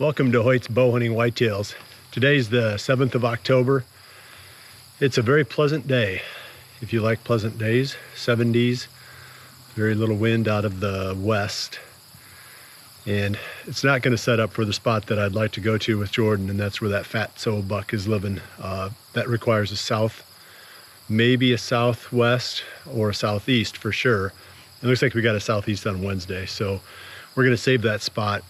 Welcome to Hoyt's Bowhunting Whitetails. Today's the 7th of October. It's a very pleasant day. If you like pleasant days, 70s, very little wind out of the west. And it's not going to set up for the spot that I'd like to go to with Jordan, and that's where that fatso buck is living. That requires a south, maybe a southwest or a southeast for sure. It looks like we got a southeast on Wednesday, so we're going to save that spot.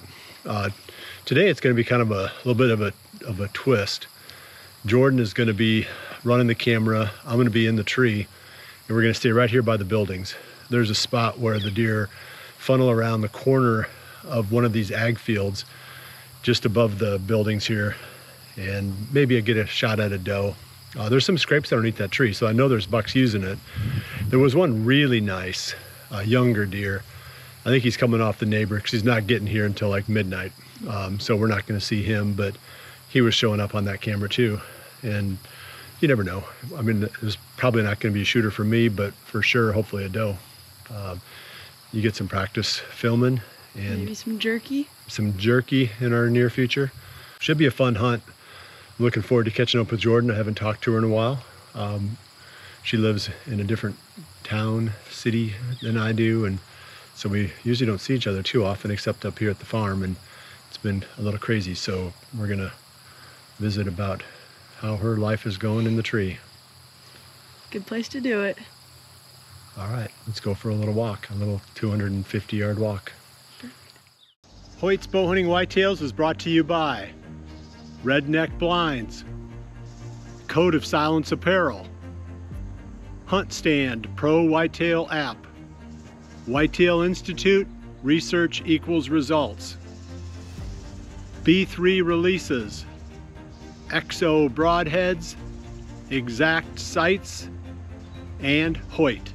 Today it's going to be kind of a little bit of a twist. Jordan is going to be running the camera. I'm going to be in the tree, and we're going to stay right here by the buildings. There's a spot where the deer funnel around the corner of one of these ag fields just above the buildings here, and maybe I get a shot at a doe. There's some scrapes underneath that tree, so I know there's bucks using it. There was one really nice younger deer. I think he's coming off the neighbor because he's not getting here until like midnight. So we're not going to see him, but he was showing up on that camera too. And you never know. I mean, there's probably not going to be a shooter for me, but for sure, hopefully a doe. You get some practice filming and maybe some jerky. Some jerky in our near future. Should be a fun hunt. I'm looking forward to catching up with Jordan. I haven't talked to her in a while. She lives in a different town, city than I do, and so we usually don't see each other too often except up here at the farm, and it's been a little crazy, so we're gonna visit about how her life is going in the tree. Good place to do it. All right, let's go for a little walk, a little 250-yard walk. Hoyt's Bowhunting Whitetails is brought to you by Redneck Blinds, Code of Silence Apparel, Hunt Stand Pro Whitetail App, Whitetail Institute, research equals results. B3 releases, XO broadheads, exact sights, and Hoyt.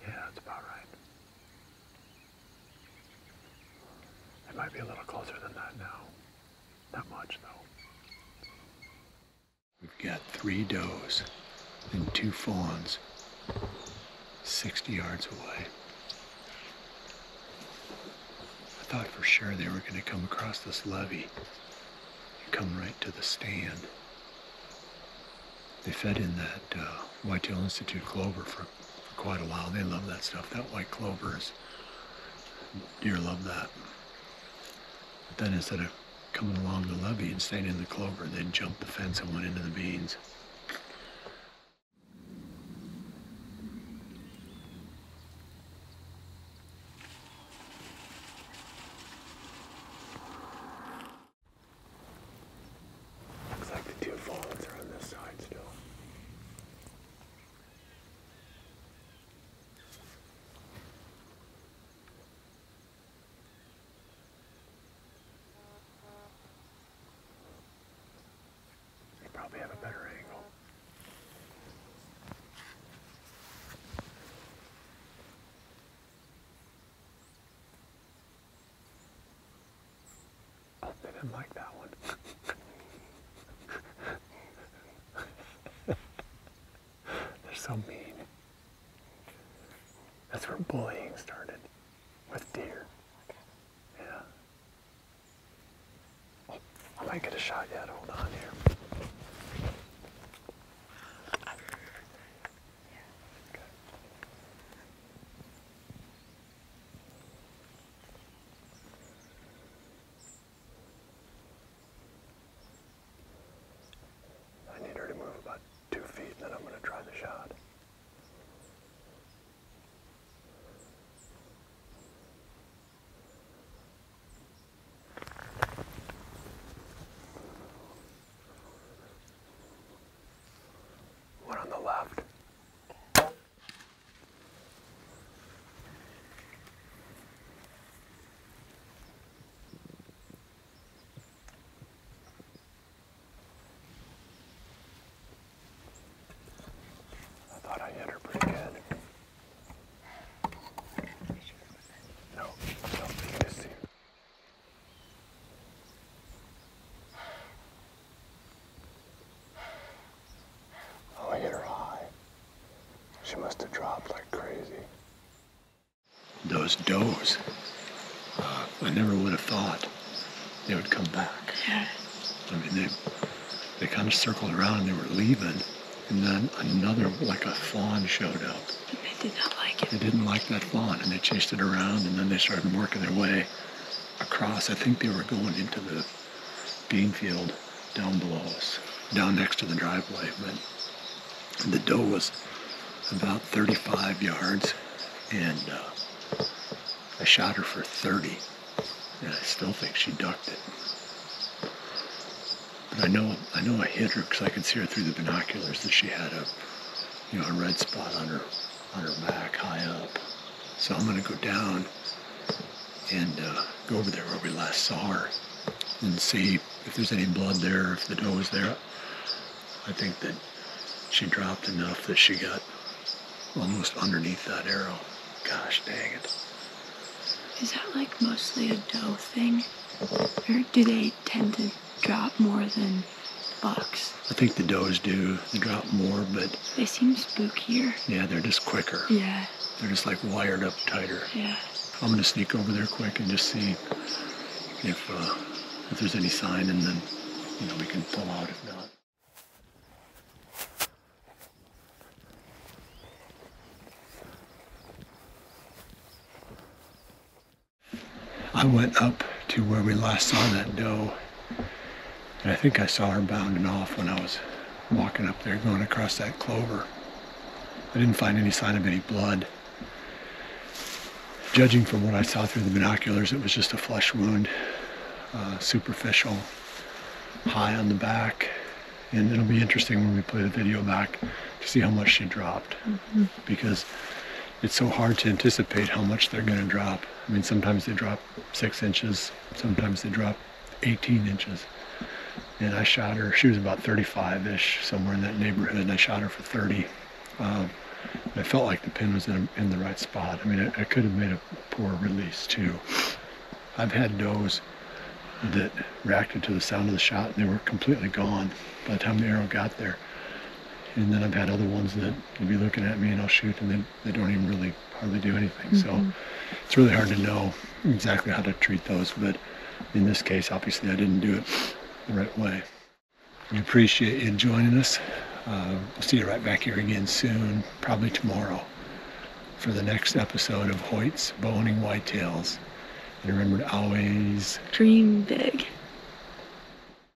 That's about right. It might be a little closer than that now. Not much though. We've got 3 does and 2 fawns 60 yards away. I thought for sure they were going to come across this levee and come right to the stand. They fed in that Whitetail Institute clover for quite a while. They love that stuff. That white clover is, deer love that. But then instead of coming along the levee and staying in the clover, they'd jump the fence and went into the beans. Looks like the 2 fawns are on this side still. Probably have a better angle. Oh, they didn't like that one. They're so mean. That's where bullying started, with deer. quite get a shot yet. Hold on here. I need her to move about 2 feet, and then I'm going to try the shot. One on the left. I thought I hit her pretty good. No, you can see. Oh, I hit her high. She must have dropped like crazy. Those does, I never would have thought they would come back. Yeah. I mean, they kind of circled around and they were leaving, and then another, like a fawn, showed up. But they did not like it. They didn't like that fawn, and they chased it around, and then they started working their way across. I think they were going into the bean field down below us, down next to the driveway. But the doe was about 35 yards, and I shot her for 30, and I still think she ducked it. But I know I hit her because I could see her through the binoculars that she had a red spot on her back high up. So I'm gonna go down and go over there where we last saw her and see if there's any blood there, if the doe was there. I think that she dropped enough that she got almost underneath that arrow. Gosh dang it. Is that like mostly a doe thing? Or do they tend to drop more than bucks? I think the does do. They drop more, but They seem spookier. yeah, they're just quicker. Yeah. They're just like wired up tighter. Yeah. I'm gonna sneak over there quick and just see if there's any sign, and then we can pull out if not. I went up to where we last saw that doe, and I think I saw her bounding off when I was walking up there going across that clover. I didn't find any sign of any blood. Judging from what I saw through the binoculars, it was just a flesh wound, superficial, high on the back. And it'll be interesting when we play the video back to see how much she dropped, because it's so hard to anticipate how much they're going to drop. I mean, sometimes they drop 6 inches, sometimes they drop 18 inches. And I shot her, she was about 35-ish, somewhere in that neighborhood, and I shot her for 30. I felt like the pin was in the right spot. I mean, I could have made a poor release too. I've had does that reacted to the sound of the shot and they were completely gone by the time the arrow got there. And then I've had other ones that will be looking at me and I'll shoot and they don't even really hardly do anything. So it's really hard to know exactly how to treat those, but in this case, obviously I didn't do it the right way. We appreciate you joining us. We'll see you right back here again soon, probably tomorrow, for the next episode of Hoyt's Bowhunting Whitetails. And remember to always Dream big.